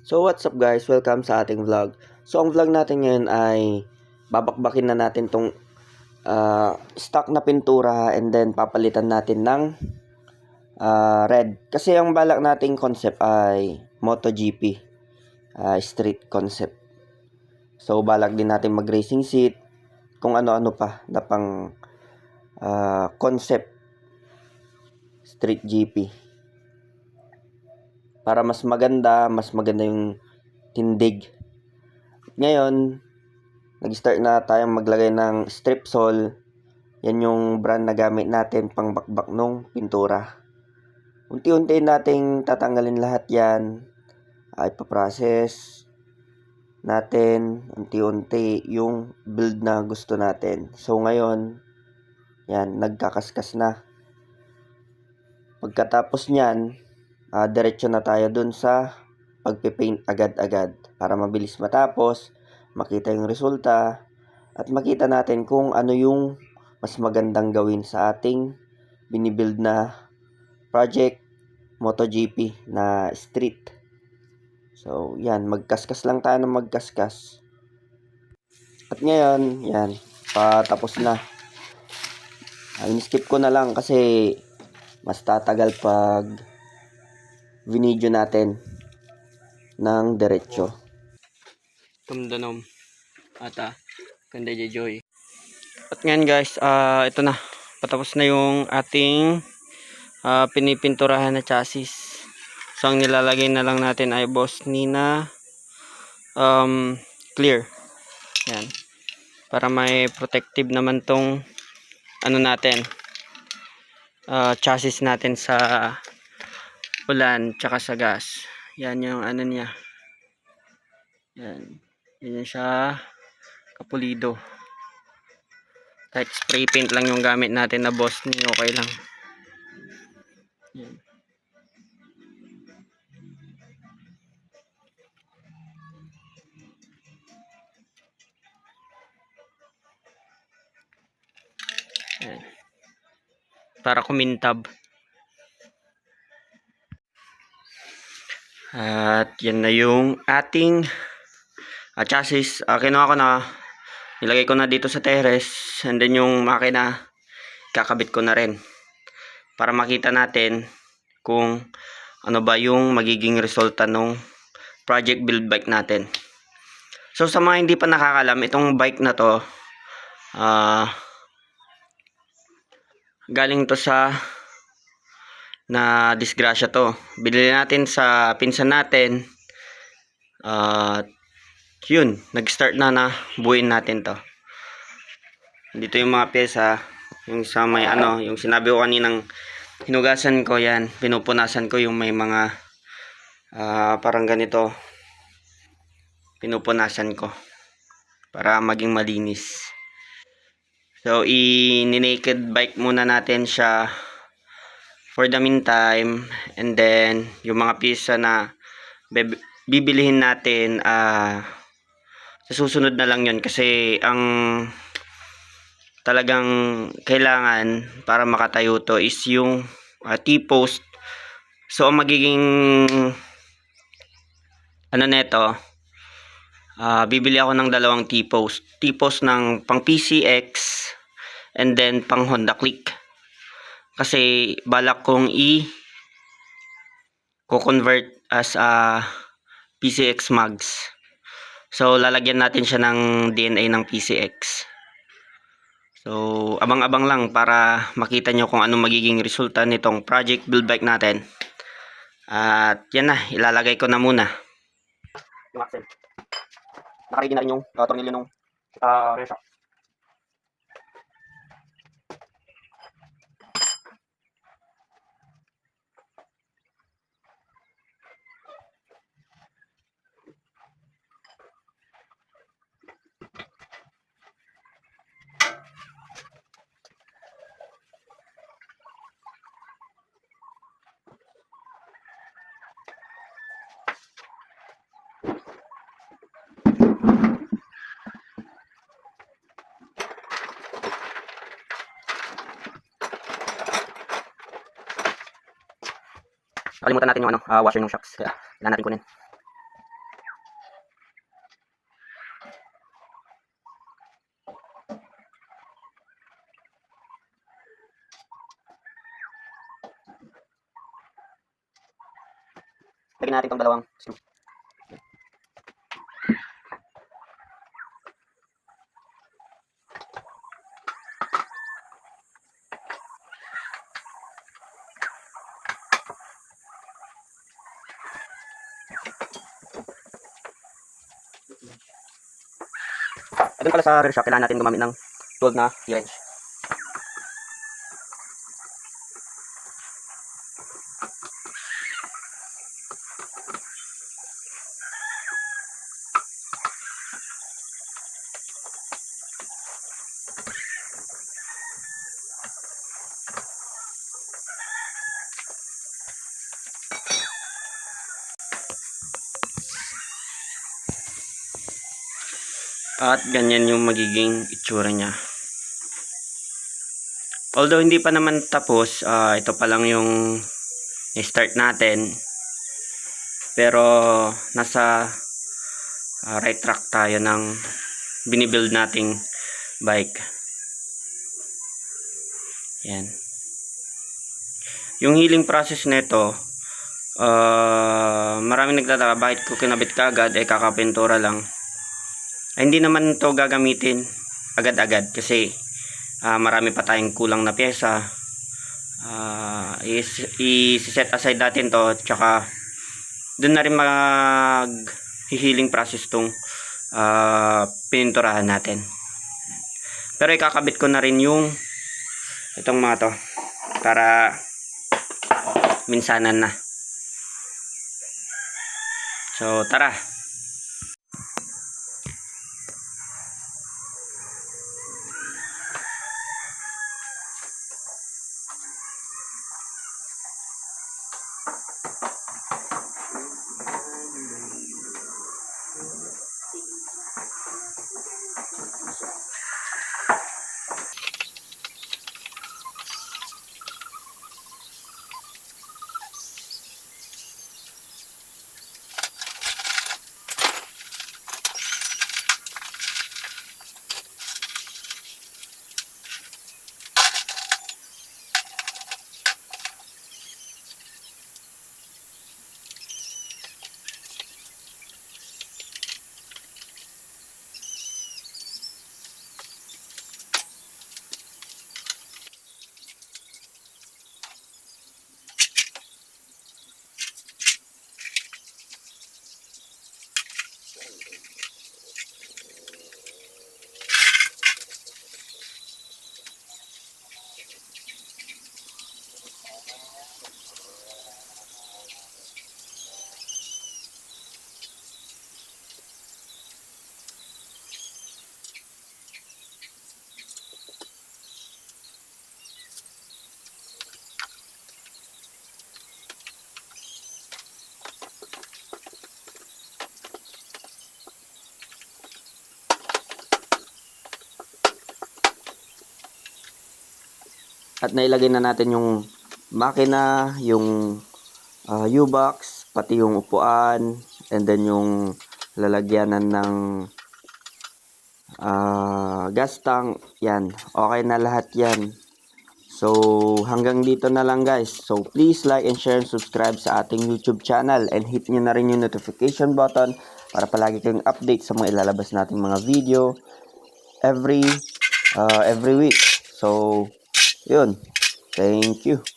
So what's up guys, welcome sa ating vlog. So ang vlog natin ngayon ay babakbakin na natin tong stock na pintura and then papalitan natin ng red. Kasi ang balak nating concept ay MotoGP street concept. So balak din natin mag racing seat, kung ano-ano pa na pang concept street GP. Para mas maganda yung tindig. Ngayon, nag-start na tayong maglagay ng strip sole. Yan yung brand na gamit natin pang bakbak nung pintura. Unti-unti nating tatanggalin lahat yan. Ay ipaprocess natin unti-unti yung build na gusto natin. So ngayon, yan, nagkakaskas na. Pagkatapos nyan, diretso na tayo dun sa pagpipaint agad-agad para mabilis matapos, makita yung resulta, at makita natin kung ano yung mas magandang gawin sa ating binibuild na project MotoGP na street. So, yan, magkaskas lang tayo ng magkaskas. At ngayon, yan, patapos na. In-skip ko na lang kasi mas tatagal pag vinidyo natin ng diretso. Tumdanom ata ganda joy. At ngayon guys, ito na, patapos na yung ating pinipinturahan na chassis. So ang nilalagay na lang natin ay Boss Nina clear. Yan, para may protective naman tong ano natin, chassis natin sa ulan tsaka sa gas. Yan yung ano niya. Yan siya kapulido. Kahit spray paint lang yung gamit natin na Boss Ni, okay lang. Yan. Yan. Para kumintab. At yan na yung ating chassis. Kinuha ko na, nilagay ko na dito sa terrace, and then yung makina kakabit ko na rin para makita natin kung ano ba yung magiging resulta ng project build bike natin. So sa mga hindi pa nakakalam, itong bike na to galing to sa na disgrasya to. Binili natin sa pinsan natin. Yun, nag-start na buuin natin to. Dito yung mga pyesa, yung sa may yung sinabi ko kaninang hinugasan ko, yan, pinupunasan ko yung may mga parang ganito. Pinupunasan ko para maging malinis. So i-naked bike muna natin siya for the meantime, and then yung mga pyesa na bibilihin natin sa susunod na lang yun, kasi ang talagang kailangan para makatayo to is yung T-post. So ang magiging neto, bibili ako ng dalawang T-post ng pang PCX and then pang Honda Click. Kasi balak kong i-convert as PCX mags. So lalagyan natin siya ng DNA ng PCX. So abang-abang lang para makita nyo kung anong magiging resulta nitong project build bike natin. At yan na, ilalagay ko na muna yung axle. Nakaready na rin yung tornilyo nung rear shock. Kalimutan natin yung washer ng shocks, kaya kailangan natin kunin. lagyan natin itong dalawang screw. At dun pala sa rear shock, kailangan natin gumamit ng 12 na T-wrench. At ganyan yung magiging itsura niya. Although hindi pa naman tapos, ito pa lang yung start natin. Pero nasa right track tayo ng binibuild nating bike. Yan. Yung healing process nito, maraming nagtataka bakit ko kinabit kaagad, kakapintura lang. Hindi naman to gagamitin agad-agad kasi marami pa tayong kulang na pyesa. I-set aside natin to, tsaka dun na rin mag healing process tong pininturahan natin. Pero ikakabit ko na rin yung itong mga to para minsanan na. So tara. At nailagay na natin yung makina, yung U-box, pati yung upuan, and then yung lalagyanan ng gas tank. Yan, okay na lahat yan. So hanggang dito na lang guys. So please like and share and subscribe sa ating YouTube channel, and hit nyo na rin yung notification button para palagi kayong update sa mga ilalabas nating mga video every week. So yun, thank you.